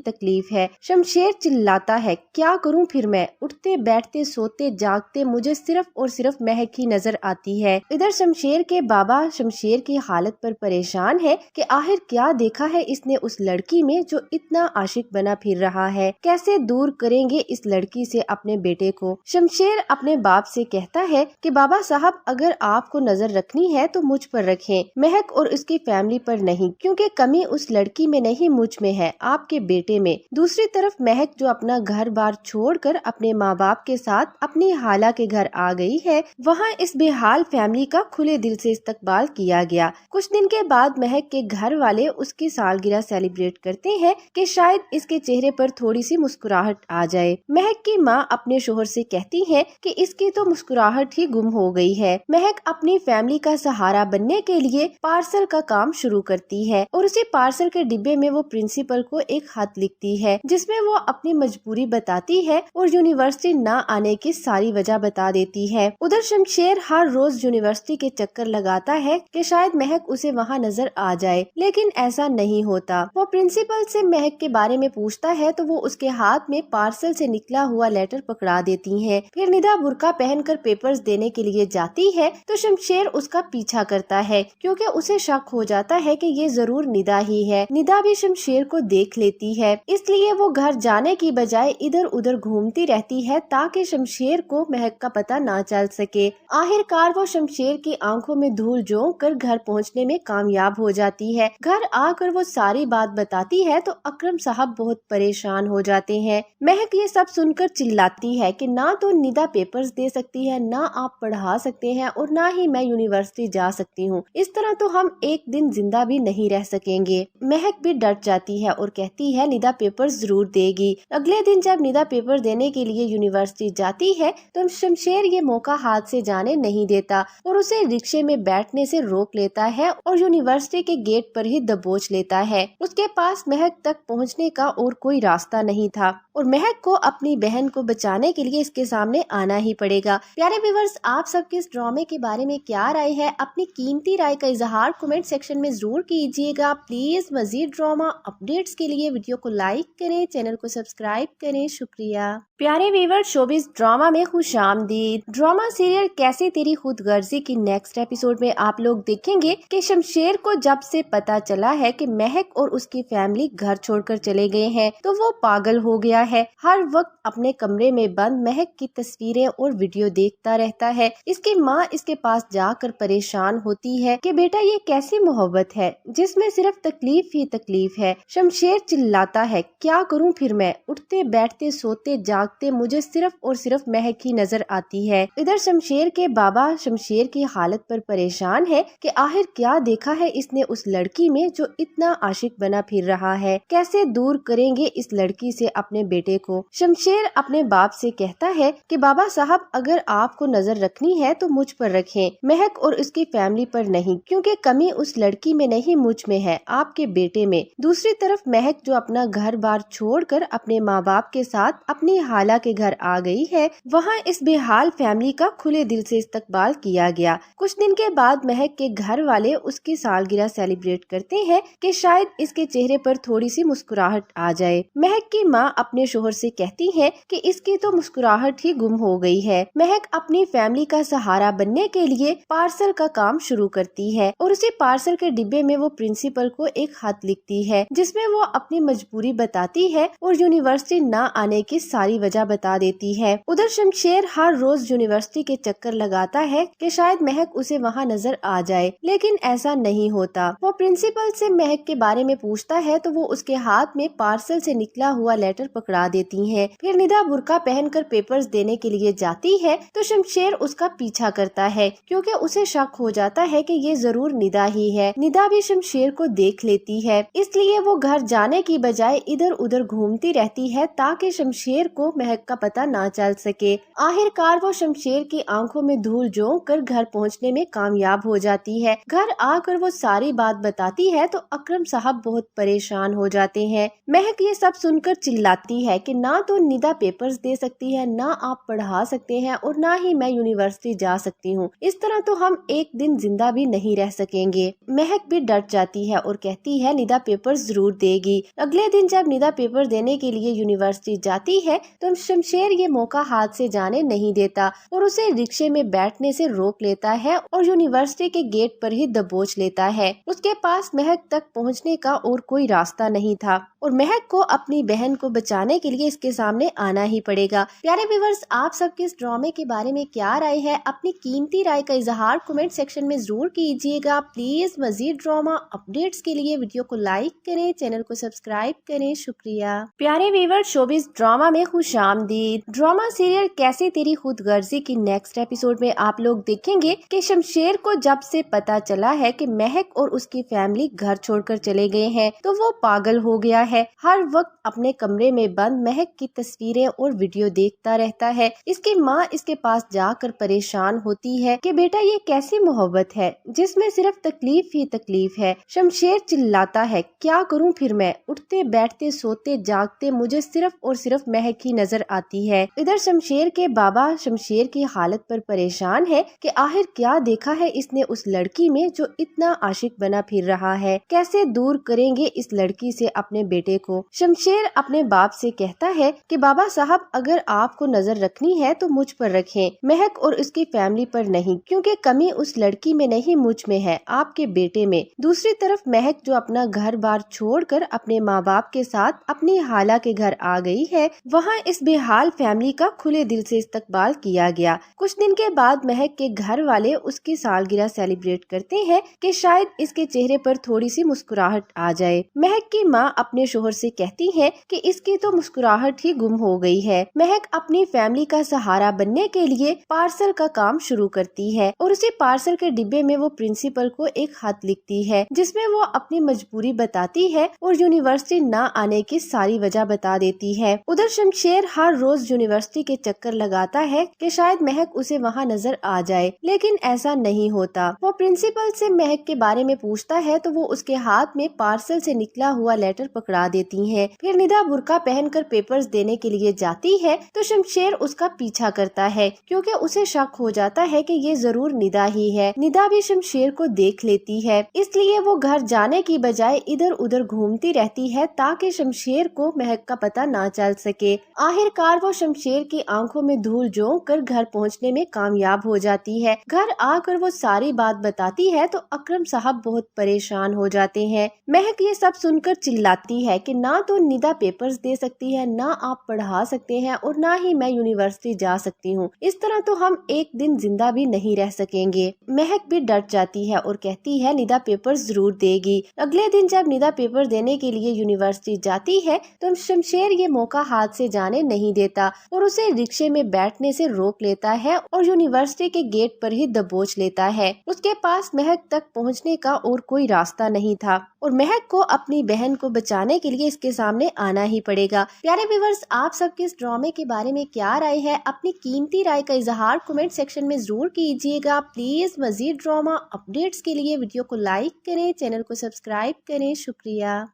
तकलीफ है। शमशेर चिल्लाता है, क्या करूँ फिर मैं? उठते बैठते सोते जागते मुझे सिर्फ और सिर्फ महक ही नजर आती है। इधर शमशेर के बाबा शमशेर की हालत पर परेशान है कि आखिर क्या देखा है इसने उस लड़की में जो इतना आशिक बना फिर रहा है। कैसे दूर करेंगे इस लड़की से अपने बेटे को? शमशेर अपने बाप से कहता है कि बाबा साहब, अगर आपको नजर रखनी है तो मुझ पर रखें, महक और उसकी फैमिली पर नहीं, क्योंकि कमी उस लड़की में नहीं मुझ में है, आपके बेटे में। दूसरी तरफ महक जो अपना घर बार छोड़कर अपने माँ बाप के साथ अपनी हाला के घर आ गई है, वहाँ इस बेहाल फैमिली का खुले दिल से इस्तकबाल किया गया। कुछ दिन के बाद महक के घर वाले उसकी सालगिरह सेलिब्रेट करते हैं कि शायद इसके चेहरे पर थोड़ी सी मुस्कुराहट आ जाए। महक की माँ अपने शोहर से कहती है कि इसकी तो मुस्कुराहट ही गुम हो गई है। महक अपनी फैमिली का सहारा बनने के लिए पार्सल का काम शुरू करती है और उसी पार्सल के डिब्बे में वो प्रिंसिपल को एक खत लिखती है जिसमें वो अपनी मजबूरी बताती है और यूनिवर्सिटी न आने की सारी वजह बता देती है। उधर शमशेर हर रोज यूनिवर्सिटी के चक्कर लगाता है कि शायद महक उसे वहाँ नजर आ जाए, लेकिन ऐसा नहीं होता। वो प्रिंसिपल से महक के बारे में पूछता है तो वो उसके हाथ में पार्सल से निकला हुआ लेटर पकड़ा देती है। फिर निदा बुर्का पहनकर पेपर्स देने के लिए जाती है तो शमशेर उसका पीछा करता है क्योंकि उसे शक हो जाता है कि ये जरूर निदा ही है। निदा भी शमशेर को देख लेती है, इसलिए वो घर जाने की बजाय इधर उधर घूमती रहती है ताकि शमशेर को महक का पता ना चल सके। आखिरकार वो शमशेर की आंखों में धूल झोंक कर घर पहुंचने में कामयाब हो जाती है। घर आकर वो सारी बात बताती है तो अकरम साहब बहुत परेशान हो जाते हैं। महक ये सब सुनकर चिल्लाती है कि ना तो निदा पेपर्स दे सकती है, ना आप पढ़ा सकते हैं और ना ही मैं यूनिवर्सिटी जा सकती हूँ। इस तरह तो हम एक दिन जिंदा भी नहीं रह सकेंगे। महक भी डर जाती है और कहती है निदा पेपर्स जरूर देगी। अगले दिन जब निदा पेपर देने के लिए यूनिवर्सिटी जाती है तो शमशेर ये मौका हाथ से जाने नहीं देता और उसे रिक्शे में बैठने से रोक लेता है और यूनिवर्सिटी के गेट पर ही दबोच लेता है। उसके पास महक तक पहुंचने का और कोई रास्ता नहीं था और महक को अपनी बहन को बचाने के लिए इसके सामने आना ही पड़ेगा। प्यारे व्यूअर्स, आप सबके इस ड्रामे के बारे में क्या राय है? अपनी कीमती राय का इजहार कमेंट सेक्शन में जरूर कीजिएगा। प्लीज मजीद ड्रामा अपडेट्स के लिए वीडियो को लाइक करें, चैनल को सब्सक्राइब करें। शुक्रिया। प्यारे व्यूअर्स, शोबिज़ ड्रामा में खुशामदीद। ड्रामा सीरियल कैसे तेरी खुदगर्जी की नेक्स्ट एपिसोड में आप लोग देखेंगे कि शमशेर को जब से पता चला है कि महक और उसकी फैमिली घर छोड़कर चले गए हैं तो वो पागल हो गया है। हर वक्त अपने कमरे में बंद महक की तस्वीरें और वीडियो देखता रहता है। इसकी माँ इसके पास जाकर परेशान होती है कि बेटा ये कैसी मोहब्बत है जिसमें सिर्फ तकलीफ ही तकलीफ है। शमशेर चिल्लाता है, क्या करूँ फिर मैं? उठते बैठते सोते जागते मुझे सिर्फ और सिर्फ महक ही नजर आती है। इधर शमशेर के बाबा शमशेर की हालत पर परेशान है कि आखिर क्या देखा है इसने उस लड़की में जो इतना आशिक बना फिर रहा है। कैसे दूर करेंगे इस लड़की से अपने बेटे को? शमशेर अपने बाप से कहता है कि बाबा साहब, अगर आपको नजर रखनी है तो मुझ पर रखें, महक और उसकी फैमिली पर नहीं, क्योंकि कमी उस लड़की में नहीं मुझ में है, आपके बेटे में। दूसरी तरफ महक जो अपना घर बार छोड़कर अपने माँ बाप के साथ अपनी हाला के घर आ गई है, वहाँ इस बेहाल फैमिली का खुले दिल से इस्तकबाल किया गया। कुछ दिन के बाद महक के घर वाले उसकी सालगिरह सेलिब्रेट करते हैं कि शायद इसके चेहरे पर थोड़ी सी मुस्कुराहट आ जाए। महक की माँ अपने शोहर से कहती है कि इसकी तो मुस्कुराहट ही गुम हो गई है। महक अपनी फैमिली का सहारा बनने के लिए पार्सल का काम शुरू करती है और उसी पार्सल के डिब्बे में वो प्रिंसिपल को एक खत लिखती है जिसमें वो अपनी मजबूरी बताती है और यूनिवर्सिटी न आने की सारी वजह बता देती है। उधर शमशेर हर रोज यूनिवर्सिटी के चक्कर लगाता है कि शायद महक उसे वहाँ नजर आ जाए, लेकिन ऐसा नहीं होता। वो प्रिंसिपल से महक के बारे में पूछता है तो वो उसके हाथ में पार्सल से निकला हुआ लेटर पकड़ा देती है। फिर निदा बुर्का पहनकर पेपर्स देने के लिए जाती है तो शमशेर उसका पीछा करता है क्योंकि उसे शक हो जाता है कि ये जरूर निदा ही है। निदा भी शमशेर को देख लेती है, इसलिए वो घर जाने की बजाय इधर उधर घूमती रहती है ताकि शमशेर को महक का पता ना चल सके। आखिरकार वो शमशेर की आंखों में धूल झोंक कर घर पहुंचने में कामयाब हो जाती है। घर आकर वो सारी बात बताती है तो अकरम साहब बहुत परेशान हो जाते हैं। महक ये सब सुनकर चिल्लाती है कि ना तो निदा पेपर्स दे सकती है, ना आप पढ़ा सकते हैं और ना ही मैं यूनिवर्सिटी जा सकती हूँ। इस तरह तो हम एक दिन जिंदा भी नहीं रह सकेंगे। महक भी डट जाती है और कहती है निदा पेपर्स जरूर देगी। अगले दिन जब निदा पेपर देने के लिए यूनिवर्सिटी जाती है तो शमशेर ये मौका हाथ से जाने नहीं देता और उसे रिक्शे में बैठने से रोक लेता है और यूनिवर्सिटी के गेट पर ही दबोच लेता है। उसके पास महक तक पहुंचने का और कोई रास्ता नहीं था और महक को अपनी बहन को बचाने के लिए इसके सामने आना ही पड़ेगा। प्यारे व्यूअर्स, आप सबके इस ड्रामे के बारे में क्या राय है? अपनी कीमती राय का इजहार कमेंट सेक्शन में जरूर कीजिएगा। प्लीज मजीद ड्रामा अपडेट्स के लिए वीडियो को लाइक करें, चैनल को सब्सक्राइब करें। शुक्रिया। प्यारे व्यूअर्स, शोबिज़ ड्रामा में खुशामदीद। ड्रामा सीरियल कैसे तेरी खुदगर्जी की नेक्स्ट एपिसोड में आप लोग देखेंगे कि शमशेर को जब से पता चला है कि महक और उसकी फैमिली घर छोड़कर चले गए हैं तो वो पागल हो गया है। हर वक्त अपने कमरे में बंद महक की तस्वीरें और वीडियो देखता रहता है। इसकी माँ इसके पास जाकर परेशान होती है कि बेटा ये कैसी मोहब्बत है जिसमें सिर्फ तकलीफ ही तकलीफ है। शमशेर चिल्लाता है क्या करूं फिर मैं, उठते बैठते सोते जागते मुझे सिर्फ और सिर्फ महक ही नजर आती है। इधर शमशेर के बाबा शमशेर की हालत पर परेशान है कि आखिर क्या देखा है इसने उस लड़की में जो इतना आशिक बना फिर रहा है, कैसे दूर करेंगे इस लड़की से अपने बेटे को। शमशेर अपने बाप से कहता है कि बाबा साहब अगर आपको नजर रखनी है तो मुझ पर रखें, महक और उसकी फैमिली पर नहीं, क्योंकि कमी उस लड़की में नहीं मुझ में है, आपके बेटे में। दूसरी तरफ महक जो अपना घर बार छोड़कर अपने माँ बाप के साथ अपनी हाला के घर आ गई है, वहाँ इस बेहाल फैमिली का खुले दिल से इस्तकबाल किया गया। कुछ दिन के बाद महक के घर वाले उसकी सालगिरह सेलिब्रेट करते हैं कि शायद इसके चेहरे पर थोड़ी सी मुस्कुराहट आ जाए। महक की माँ अपने शोहर से कहती है कि इसकी तो मुस्कुराहट ही गुम हो गई है। महक अपनी फैमिली का सहारा बनने के लिए पार्सल का काम शुरू करती है और उसी पार्सल के डिब्बे में वो प्रिंसिपल को एक खत लिखती है जिसमें वो अपनी मजबूरी बताती है और यूनिवर्सिटी न आने की सारी वजह बता देती है। उधर शमशेर हर रोज यूनिवर्सिटी के चक्कर लगाता है कि शायद महक उसे वहाँ नजर आ जाए, लेकिन ऐसा नहीं होता। वो प्रिंसिपल से महक के बारे में पूछता है तो वो उसके हाथ में पार्सल से निकला हुआ लेटर पकड़ा देती है। फिर निदा बुर्का पहनकर पेपर्स देने के लिए जाती है तो शमशेर उसका पीछा करता है क्योंकि उसे शक हो जाता है कि ये जरूर निदा ही है। निदा भी शमशेर को देख लेती है, इसलिए वो घर जाने की बजाय इधर उधर घूमती रहती है ताकि शमशेर को महक का पता ना चल सके। आखिरकार वो शमशेर की आंखों में धूल झोंक कर घर पहुंचने में कामयाब हो जाती है। घर आकर वो सारी बात बताती है तो अकरम साहब बहुत परेशान हो जाते हैं। महक ये सब सुनकर चिल्लाती है कि ना तो निदा पेपर्स दे सकती है, ना आप पढ़ा सकते हैं और ना ही मैं यूनिवर्सिटी जा सकती हूँ। इस तरह तो हम एक दिन जिंदा भी नहीं रह सकेंगे। महक भी डट जाती है और कहती है निदा पेपर्स जरूर देगी। अगले दिन जब निदा पेपर देने के लिए यूनिवर्सिटी जाती है तो शमशेर ये मौका हाथ से जाने नहीं देता और उसे रिक्शे में बैठने से रोक लेता है और यूनिवर्सिटी के गेट पर ही दबोच लेता है। उसके पास महक तक पहुंचने का और कोई रास्ता नहीं था और महक को अपनी बहन को बचाने के लिए इसके सामने आना ही पड़ेगा। प्यारे व्यूअर्स, आप सबके इस ड्रामे के बारे में क्या राय है? अपनी कीमती राय का इजहार कमेंट सेक्शन में जरूर कीजिएगा। प्लीज मजीद ड्रामा अपडेट्स के लिए वीडियो को लाइक करें, चैनल को सब्सक्राइब करें। शुक्रिया।